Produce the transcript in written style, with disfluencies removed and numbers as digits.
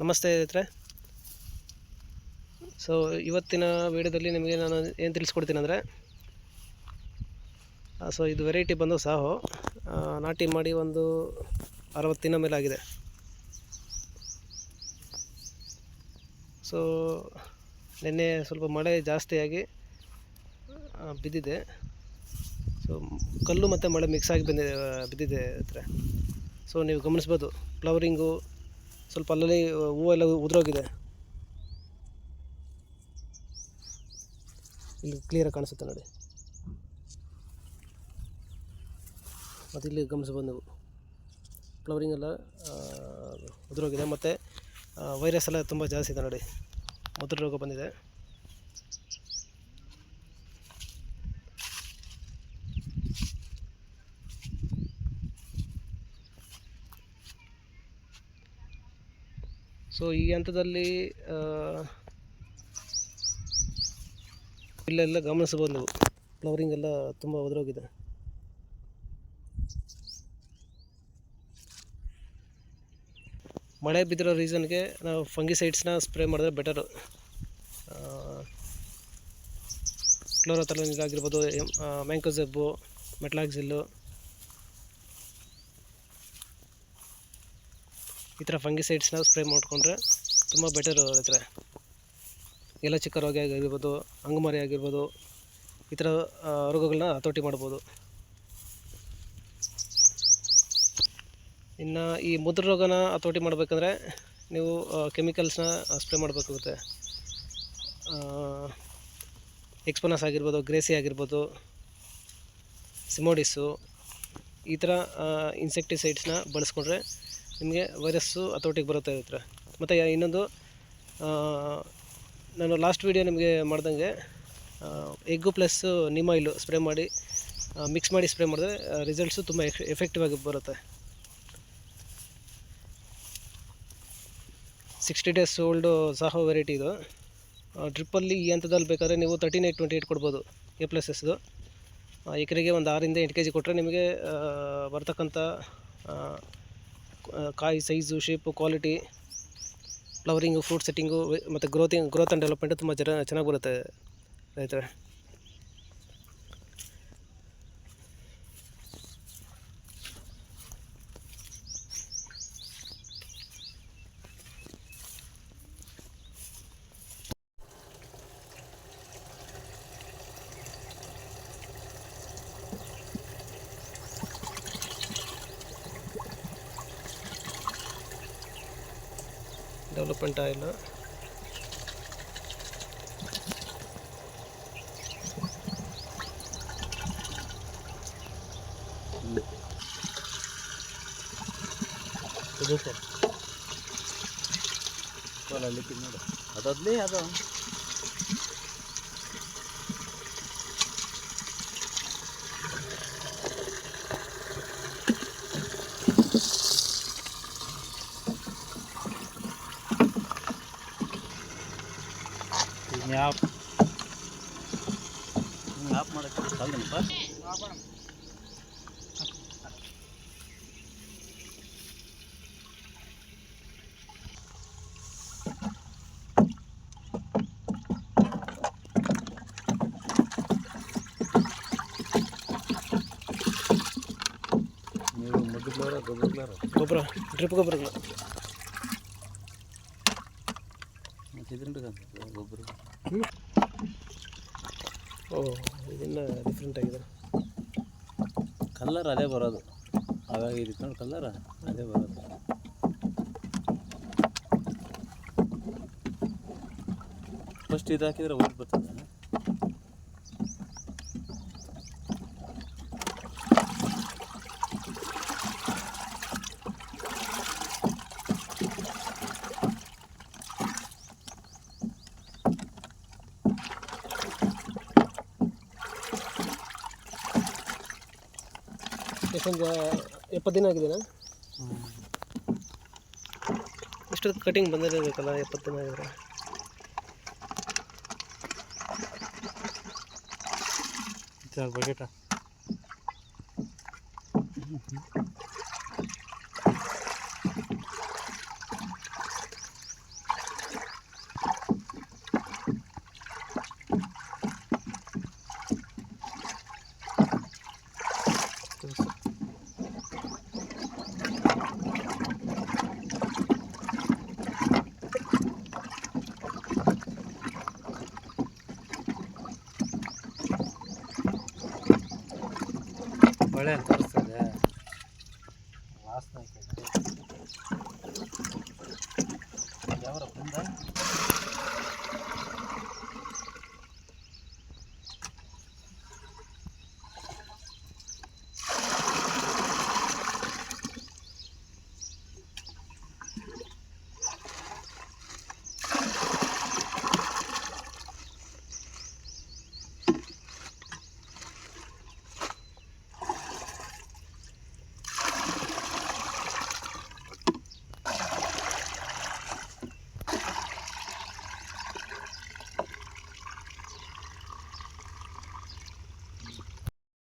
ನಮಸ್ತೆ ಸ್ನೇಹಿತರೆ. ಸೊ ಇವತ್ತಿನ ವಿಡಿಯೋದಲ್ಲಿ ನಿಮಗೆ ನಾನು ಏನು ತಿಳಿಸ್ಕೊಡ್ತೀನಿ ಅಂದರೆ, ಸೊ ಇದು ವೆರೈಟಿ ಬಂದು ಸಾಹೋ ನಾಟಿ ಮಾಡಿ ಒಂದು 60 ದಿನ ಮೇಲೆ ಆಗಿದೆ. ಸೊ ನಿನ್ನೆ ಸ್ವಲ್ಪ ಮಳೆ ಜಾಸ್ತಿಯಾಗಿ ಬಿದ್ದಿದೆ. ಸೊ ಕಲ್ಲು ಮತ್ತು ಮಳೆ ಮಿಕ್ಸ್ ಆಗಿ ಬಿದ್ದಿದೆ ಸ್ನೇಹಿತರೆ. ಸೊ ನೀವು ಗಮನಿಸ್ಬೋದು, ಫ್ಲವರಿಂಗು ಸ್ವಲ್ಪ ಅಲ್ಲಲ್ಲಿ ಹೂವೆಲ್ಲ ಉದುರೋಗಿದೆ. ಇಲ್ಲಿ ಕ್ಲಿಯರಾಗಿ ಕಾಣಿಸುತ್ತೆ ನೋಡಿ. ಮತ್ತು ಇಲ್ಲಿ ಗಮನಿಸ್ಬೋದು ನೀವು, ಫ್ಲವರಿಂಗ್ ಎಲ್ಲ ಉದುರೋಗಿದೆ. ಮತ್ತು ವೈರಸ್ ಎಲ್ಲ ತುಂಬ ಜಾಸ್ತಿ ಇದೆ ನೋಡಿ, ಮುದುರು ರೋಗ ಬಂದಿದೆ. ಸೊ ಈ ಹಂತದಲ್ಲಿ ಇಲ್ಲೆಲ್ಲ ಗಮನಿಸ್ಬೋದು ನೀವು, ಫ್ಲವರಿಂಗ್ ಎಲ್ಲ ತುಂಬ ಉದುರೋಗಿದೆ. ಮಳೆ ಬಿದ್ದಿರೋ ರೀಸನ್ಗೆ ನಾವು ಫಂಗಿಸೈಡ್ಸ್ನ ಸ್ಪ್ರೇ ಮಾಡಿದ್ರೆ ಬೆಟರು. ಕ್ಲೋರೋಥಲೋನಿಲ್ ಆಗಿರ್ಬೋದು, ಮ್ಯಾಂಕೋಜೆಬ್ಬು, ಮೆಟ್ಲಾಕ್ಸಿಲ್ಲು, ಈ ಥರ ಫಂಗಿಸೈಡ್ಸ್ನ ಸ್ಪ್ರೇ ಮಾಡಿಕೊಂಡ್ರೆ ತುಂಬ ಬೆಟರು ಇರುತ್ತೆ. ಎಲೆ ಚಿಕ್ಕ ರೋಗ ಆಗಿರ್ಬೋದು, ಅಂಗಮಾರಿ ಆಗಿರ್ಬೋದು, ಈ ಥರ ರೋಗಗಳನ್ನ ಹತೋಟಿ ಮಾಡ್ಬೋದು. ಇನ್ನು ಈ ಮುದುರು ರೋಗನ ಹತೋಟಿ ಮಾಡಬೇಕಂದ್ರೆ ನೀವು ಕೆಮಿಕಲ್ಸ್ನ ಸ್ಪ್ರೇ ಮಾಡಬೇಕಾಗುತ್ತೆ. ಎಕ್ಸ್ಪೋನಸ್ ಆಗಿರ್ಬೋದು, ಗ್ರೇಸಿ ಆಗಿರ್ಬೋದು, ಸಿಮೋಡಿಸು, ಈ ಥರ ಇನ್ಸೆಕ್ಟಿಸೈಡ್ಸ್ನ ಬಳಸ್ಕೊಂಡ್ರೆ ನಿಮಗೆ ವೈರಸ್ಸು ಹತೋಟಿಗೆ ಬರುತ್ತೆ ಇರುತ್ತೆ. ಮತ್ತು ಇನ್ನೊಂದು, ನಾನು ಲಾಸ್ಟ್ ವೀಡಿಯೋ ನಿಮಗೆ ಮಾಡ್ದಂಗೆ ಎಗ್ಗು ಪ್ಲಸ್ ನಿಮ್ ಆಯಿಲು ಸ್ಪ್ರೇ ಮಾಡಿ ಮಿಕ್ಸ್ ಮಾಡಿ ಸ್ಪ್ರೇ ಮಾಡಿದ್ರೆ ರಿಸಲ್ಟ್ಸು ತುಂಬ ಎಫೆಕ್ಟಿವ್ ಆಗಿ ಬರುತ್ತೆ. 60 days ಓಲ್ಡು ಸಾಹೋ ವೆರೈಟಿ ಇದು. ಡ್ರಿಪ್ಪಲ್ಲಿ ಈ ಹಂತದಲ್ಲಿ ಬೇಕಾದರೆ ನೀವು 13-8-28 ಕೊಡ್ಬೋದು. A+Sದು ಎಕರೆಗೆ ಒಂದು 6 8 kg ಕೊಟ್ಟರೆ ನಿಮಗೆ ಬರ್ತಕ್ಕಂಥ ಕಾಯಿ size, shape, quality, flowering, fruit setting ಮತ್ತು ಗ್ರೋತ್ ಆ್ಯಂಡ್ ಡೆವಲಪ್ಮೆಂಟು ತುಂಬ ಚೆನ್ನಾಗಿ ಬರುತ್ತೆ ರೈತರೆ. ಡೆವಲಪ್ಮೆಂಟ್ ಆಯಿಲ್, ಅದಾದ್ಲೇ ಅದು ಆಫ್ ಮಾಡೋಕ್ಕೆ ಸಾಲದನಪ್ಪ. ನೀವು ಗೊಬ್ಬರ ಡ್ರಿಪ್ ಗೊಬ್ಬರಗಳು ಗೊಬ್ಬರ. ಇದೆಲ್ಲ ಡಿಫ್ರೆಂಟ್ ಆಗಿದೆ. ಕಲ್ಲರ್ ಅದೇ ಬರೋದು, ಹಾಗಾಗಿ ಇದಕ್ಕೆ ನೋಡಿ ಕಲ್ಲರ್ ಅದೇ ಬರೋದು. ಫಸ್ಟ್ ಇದು ಹಾಕಿದ್ರೆ ವೈಟ್ ಬರ್ತದೆ. ಎಷ್ಟೊಂದು 70 ದಿನ ಆಗಿದೆಯಾ? ಇಷ್ಟು ಕಟಿಂಗ್ ಬಂದಿರಬೇಕಲ್ಲ 70 ದಿನ ಆಗಿದ್ರೆ. ಬಕೆಟ ಕೊಳೆ ಅಂತ ತೋರಿಸ್ತದೆ ವಾಸನೆ ಆಯ್ತದೆ. ಯಾವರ ಬಂದ